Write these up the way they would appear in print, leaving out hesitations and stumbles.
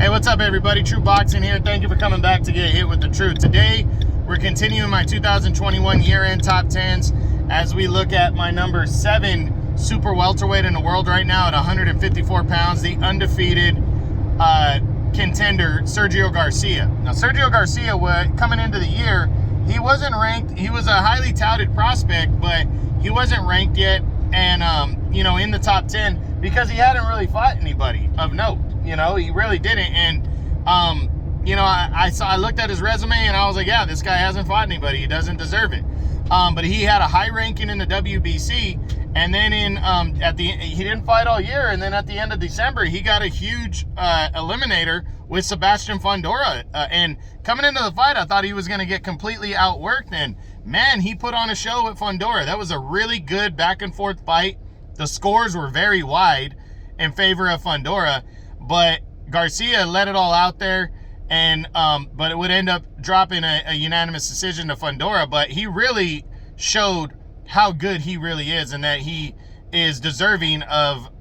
Hey, what's up, everybody? True Boxing here. Thank you for coming back to get hit with the truth. Today, we're continuing my 2021 year-end top 10s as we look at my number 7 super welterweight in the world right now at 154 pounds, the undefeated contender, Sergio Garcia. Now, Sergio Garcia, coming into the year, he wasn't ranked. He was a highly touted prospect, but he wasn't ranked yet, and in the top 10 because he hadn't really fought anybody of note. He really didn't. And, I looked at his resume and I was like, yeah, this guy hasn't fought anybody. He doesn't deserve it. But he had a high ranking in the WBC. And then he didn't fight all year. And then at the end of December, he got a huge eliminator with Sebastian Fundora. And coming into the fight, I thought he was going to get completely outworked. And man, he put on a show with Fundora. That was a really good back and forth fight. The scores were very wide in favor of Fundora. But Garcia let it all out there, and but it would end up dropping a unanimous decision to Fundora. But he really showed how good he really is, and that he is deserving of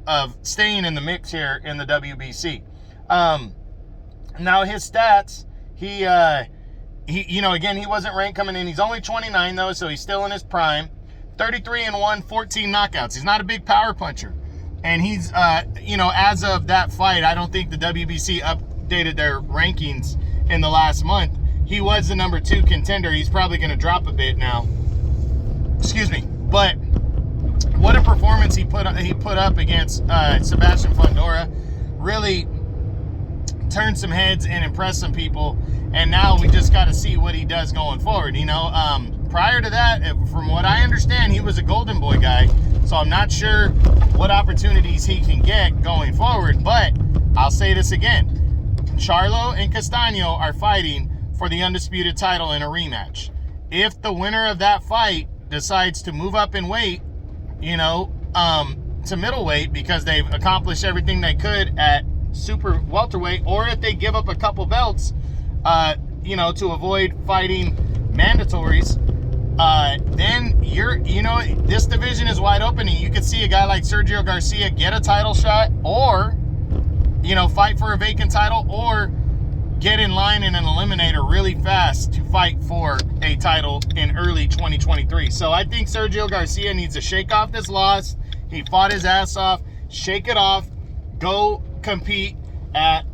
staying in the mix here in the WBC. Now his stats, he wasn't ranked coming in. He's only 29 though, so he's still in his prime. 33-1, 14 knockouts. He's not a big power puncher. And he's, as of that fight, I don't think the WBC updated their rankings in the last month. He was the number 2 contender. He's probably going to drop a bit now. Excuse me. But what a performance he put up against Sebastian Fundora. Really turned some heads and impressed some people. And now we just got to see what he does going forward. Prior to that, from what I understand, he was a Golden Boy guy. So I'm not sure what opportunities he can get going forward. But I'll say this again. Charlo and Castaño are fighting for the undisputed title in a rematch. If the winner of that fight decides to move up in weight, to middleweight because they've accomplished everything they could at super welterweight, or if they give up a couple belts, to avoid fighting mandatories, then this division is wide open, and you could see a guy like Sergio Garcia get a title shot, or fight for a vacant title, or get in line in an eliminator really fast to fight for a title in early 2023. So I think Sergio Garcia needs to shake off this loss. He fought his ass off. Shake it off. Go compete at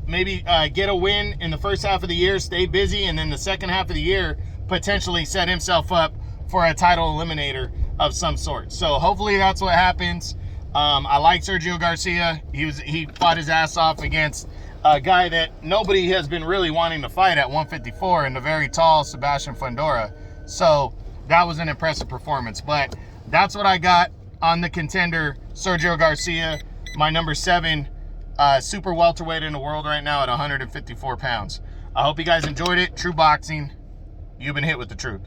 maybe get a win in the first half of the year, stay busy, and then the second half of the year potentially set himself up for a title eliminator of some sort. So hopefully that's what happens. I like Sergio Garcia. He fought his ass off against a guy that nobody has been really wanting to fight at 154 in the very tall Sebastian Fundora. So that was an impressive performance. But that's what I got on the contender, Sergio Garcia, my number 7 super welterweight in the world right now at 154 pounds. I hope you guys enjoyed it. True Boxing. You've been hit with the truth.